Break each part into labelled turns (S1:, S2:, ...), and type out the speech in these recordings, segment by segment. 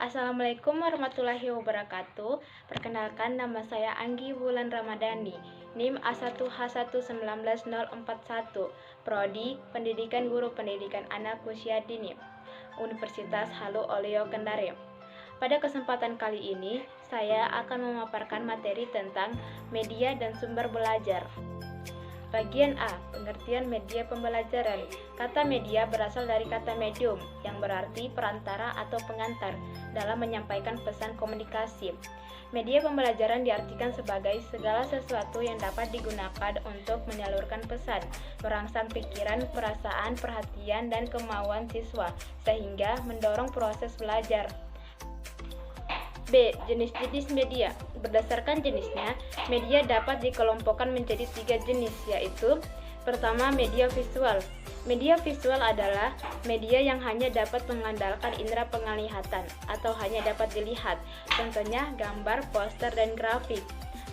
S1: Assalamualaikum warahmatullahi wabarakatuh. Perkenalkan, nama saya Anggi Wulan Ramadhani, NIM A1H1194041, Prodi Pendidikan Guru Pendidikan Anak Usia Dini, Universitas Halu Oleo Kendari. Pada kesempatan kali ini, saya akan memaparkan materi tentang media dan sumber belajar. Bagian A, pengertian media pembelajaran. Kata media berasal dari kata medium, yang berarti perantara atau pengantar dalam menyampaikan pesan komunikasi. Media pembelajaran diartikan sebagai segala sesuatu yang dapat digunakan untuk menyalurkan pesan, merangsang pikiran, perasaan, perhatian, dan kemauan siswa, sehingga mendorong proses belajar. B. Jenis-jenis media. Berdasarkan jenisnya, media dapat dikelompokkan menjadi 3 jenis, yaitu: pertama, media visual. Media visual adalah media yang hanya dapat mengandalkan indera penglihatan atau hanya dapat dilihat, contohnya gambar, poster, dan grafik.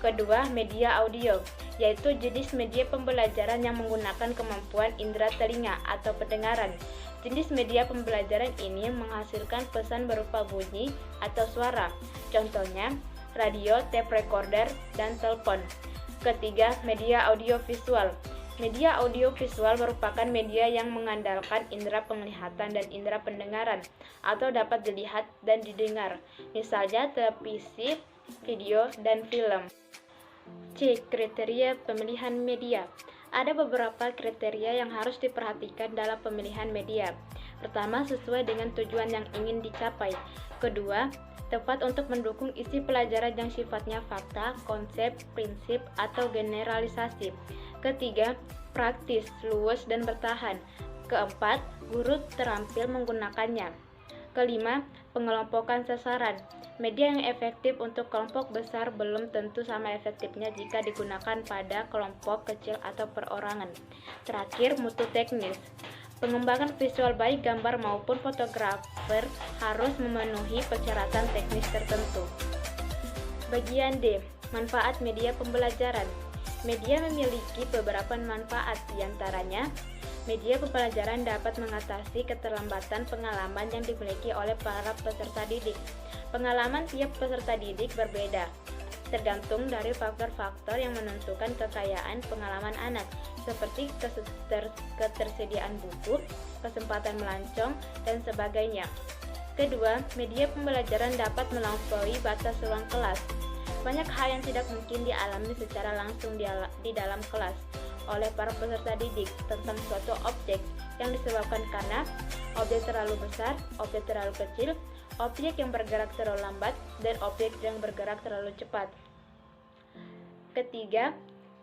S1: Kedua, media audio, yaitu jenis media pembelajaran yang menggunakan kemampuan indera telinga atau pendengaran. Jenis media pembelajaran ini menghasilkan pesan berupa bunyi atau suara, contohnya radio, tape recorder, dan telepon. Ketiga, media audiovisual. Media audiovisual merupakan media yang mengandalkan indera penglihatan dan indera pendengaran atau dapat dilihat dan didengar, misalnya televisi, video, dan film. C. Kriteria pemilihan media. Ada beberapa kriteria yang harus diperhatikan dalam pemilihan media. Pertama, sesuai dengan tujuan yang ingin dicapai. Kedua, tepat untuk mendukung isi pelajaran yang sifatnya fakta, konsep, prinsip, atau generalisasi. Ketiga, praktis, luas, dan bertahan. Keempat, guru terampil menggunakannya. Kelima, pengelompokan sasaran. Media yang efektif untuk kelompok besar belum tentu sama efektifnya jika digunakan pada kelompok kecil atau perorangan. Terakhir, mutu teknis. Pengembangan visual baik gambar maupun fotografer harus memenuhi persyaratan teknis tertentu. Bagian D, manfaat media pembelajaran. Media memiliki beberapa manfaat, diantaranya: media pembelajaran dapat mengatasi keterlambatan pengalaman yang dimiliki oleh para peserta didik. Pengalaman tiap peserta didik berbeda, tergantung dari faktor-faktor yang menentukan kekayaan pengalaman anak, seperti ketersediaan buku, kesempatan melancong, dan sebagainya. Kedua, media pembelajaran dapat melampaui batas ruang kelas. Banyak hal yang tidak mungkin dialami secara langsung di dalam kelas oleh para peserta didik tentang suatu objek yang disebabkan karena objek terlalu besar, objek terlalu kecil, objek yang bergerak terlalu lambat, dan objek yang bergerak terlalu cepat. Ketiga,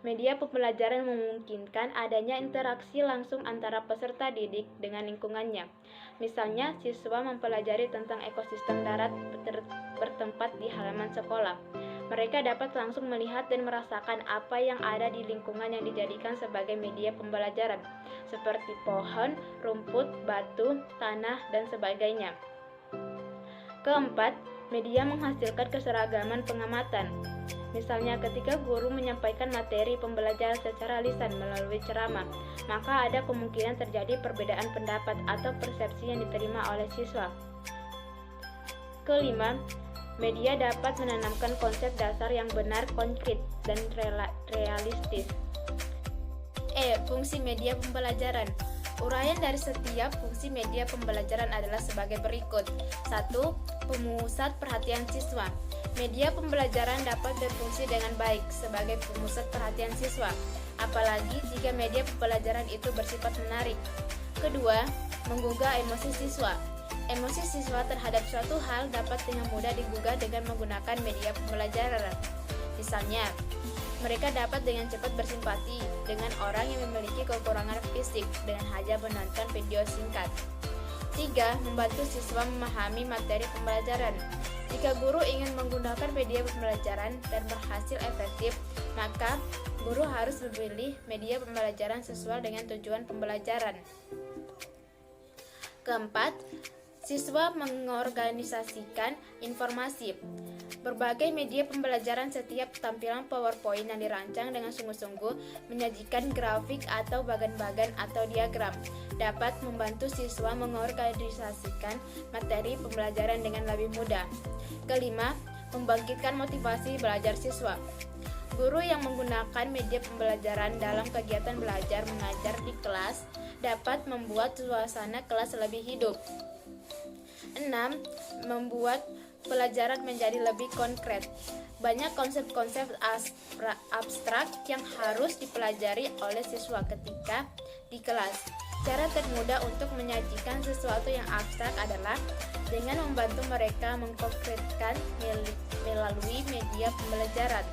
S1: media pembelajaran memungkinkan adanya interaksi langsung antara peserta didik dengan lingkungannya. Misalnya, siswa mempelajari tentang ekosistem darat bertempat di halaman sekolah. Mereka dapat langsung melihat dan merasakan apa yang ada di lingkungan yang dijadikan sebagai media pembelajaran, seperti pohon, rumput, batu, tanah, dan sebagainya. Keempat, media menghasilkan keseragaman pengamatan. Misalnya, ketika guru menyampaikan materi pembelajaran secara lisan melalui ceramah, maka ada kemungkinan terjadi perbedaan pendapat atau persepsi yang diterima oleh siswa. Kelima, media dapat menanamkan konsep dasar yang benar, konkret, dan realistis. E. Fungsi media pembelajaran. Uraian dari setiap fungsi media pembelajaran adalah sebagai berikut. 1. Pemusat perhatian siswa. Media pembelajaran dapat berfungsi dengan baik sebagai pemusat perhatian siswa, apalagi jika media pembelajaran itu bersifat menarik. Kedua, menggugah emosi siswa. Emosi siswa terhadap suatu hal dapat dengan mudah digugah dengan menggunakan media pembelajaran. Misalnya, mereka dapat dengan cepat bersimpati dengan orang yang memiliki kekurangan fisik dengan hanya menonton video singkat. 3. Membantu siswa memahami materi pembelajaran. Jika guru ingin menggunakan media pembelajaran dan berhasil efektif, maka guru harus memilih media pembelajaran sesuai dengan tujuan pembelajaran. Keempat, siswa mengorganisasikan informasi. Berbagai media pembelajaran setiap tampilan PowerPoint yang dirancang dengan sungguh-sungguh menyajikan grafik atau bagan-bagan atau diagram dapat membantu siswa mengorganisasikan materi pembelajaran dengan lebih mudah. Kelima, membangkitkan motivasi belajar siswa. Guru yang menggunakan media pembelajaran dalam kegiatan belajar mengajar di kelas dapat membuat suasana kelas lebih hidup. 6. Membuat pelajaran menjadi lebih konkret. Banyak konsep-konsep abstrak yang harus dipelajari oleh siswa ketika di kelas. Cara termudah untuk menyajikan sesuatu yang abstrak adalah dengan membantu mereka mengkonkretkan melalui media pembelajaran.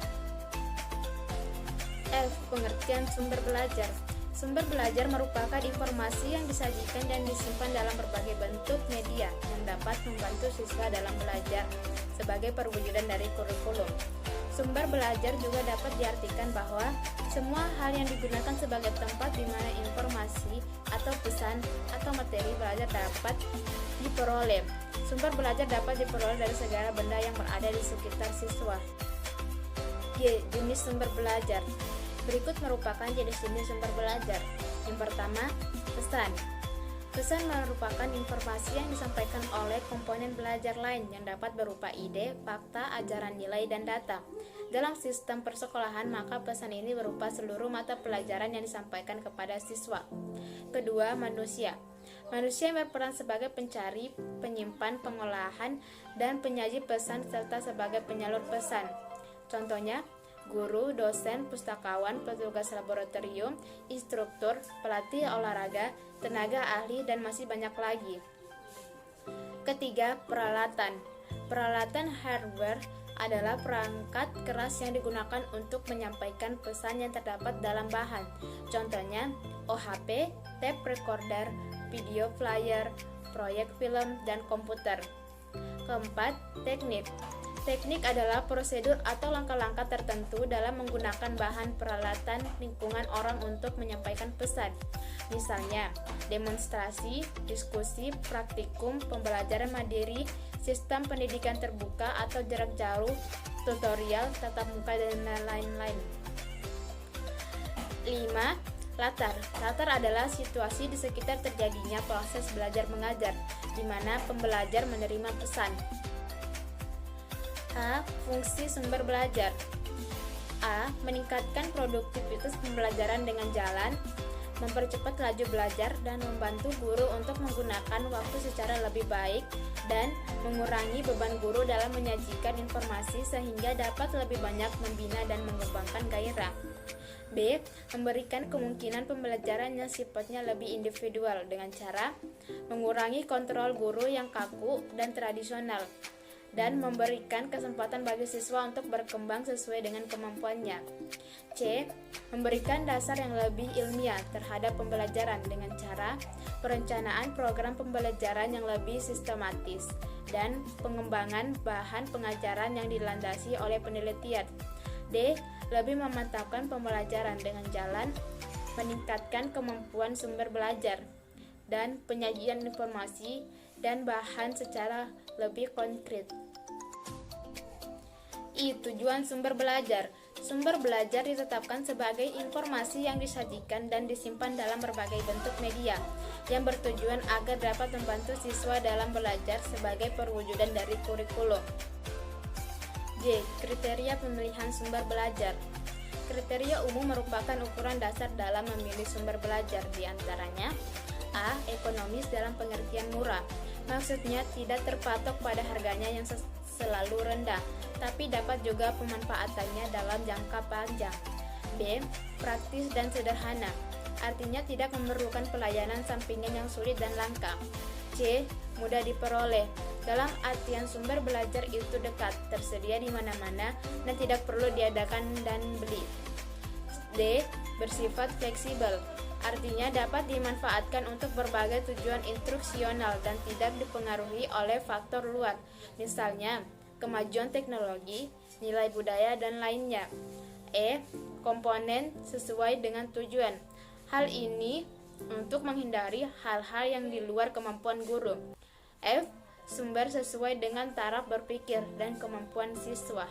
S1: F. Pengertian sumber belajar. Sumber belajar merupakan informasi yang disajikan dan disimpan dalam berbagai bentuk media yang dapat membantu siswa dalam belajar sebagai perwujudan dari kurikulum. Sumber belajar juga dapat diartikan bahwa semua hal yang digunakan sebagai tempat di mana informasi atau pesan atau materi belajar dapat diperoleh. Sumber belajar dapat diperoleh dari segala benda yang berada di sekitar siswa. G. Jenis sumber belajar. Berikut merupakan jenis-jenis sumber belajar. Yang pertama, pesan. Pesan merupakan informasi yang disampaikan oleh komponen belajar lain yang dapat berupa ide, fakta, ajaran nilai, dan data. Dalam sistem persekolahan, maka pesan ini berupa seluruh mata pelajaran yang disampaikan kepada siswa. Kedua, manusia. Manusia berperan sebagai pencari, penyimpan, pengolahan, dan penyaji pesan serta sebagai penyalur pesan. Contohnya, guru, dosen, pustakawan, petugas laboratorium, instruktur, pelatih olahraga, tenaga ahli, dan masih banyak lagi. Ketiga, peralatan. Peralatan hardware adalah perangkat keras yang digunakan untuk menyampaikan pesan yang terdapat dalam bahan. Contohnya, OHP, tape recorder, video flyer, proyek film, dan komputer. Keempat, teknik. Teknik adalah prosedur atau langkah-langkah tertentu dalam menggunakan bahan peralatan lingkungan orang untuk menyampaikan pesan. Misalnya, demonstrasi, diskusi, praktikum, pembelajaran mandiri, sistem pendidikan terbuka atau jarak jauh, tutorial, tatap muka, dan lain-lain. 5. Latar. Latar adalah situasi di sekitar terjadinya proses belajar mengajar, di mana pembelajar menerima pesan. A. Fungsi sumber belajar. A. Meningkatkan produktivitas pembelajaran dengan jalan, mempercepat laju belajar, dan membantu guru untuk menggunakan waktu secara lebih baik, dan mengurangi beban guru dalam menyajikan informasi sehingga dapat lebih banyak membina dan mengembangkan gairah. B. Memberikan kemungkinan pembelajaran yang sifatnya lebih individual dengan cara mengurangi kontrol guru yang kaku dan tradisional, dan memberikan kesempatan bagi siswa untuk berkembang sesuai dengan kemampuannya. C. Memberikan dasar yang lebih ilmiah terhadap pembelajaran dengan cara perencanaan program pembelajaran yang lebih sistematis dan pengembangan bahan pengajaran yang dilandasi oleh penelitian. D. Lebih memantapkan pembelajaran dengan jalan meningkatkan kemampuan sumber belajar dan penyajian informasi dan bahan secara lebih konkret. I. Tujuan sumber belajar. Sumber belajar ditetapkan sebagai informasi yang disajikan dan disimpan dalam berbagai bentuk media yang bertujuan agar dapat membantu siswa dalam belajar sebagai perwujudan dari kurikulum. J. Kriteria pemilihan sumber belajar. Kriteria umum merupakan ukuran dasar dalam memilih sumber belajar, di antaranya A. Ekonomis dalam pengertian murah. Maksudnya tidak terpatok pada harganya yang selalu rendah, tapi dapat juga pemanfaatannya dalam jangka panjang. B. Praktis dan sederhana. Artinya tidak memerlukan pelayanan sampingan yang sulit dan langka. C. Mudah diperoleh. Dalam artian sumber belajar itu dekat, tersedia di mana-mana, dan tidak perlu diadakan dan beli. D. Bersifat fleksibel. Artinya dapat dimanfaatkan untuk berbagai tujuan instruksional dan tidak dipengaruhi oleh faktor luar, misalnya kemajuan teknologi, nilai budaya, dan lainnya. E. Komponen sesuai dengan tujuan. Hal ini untuk menghindari hal-hal yang di luar kemampuan guru. F. sumber sesuai dengan taraf berpikir dan kemampuan siswa.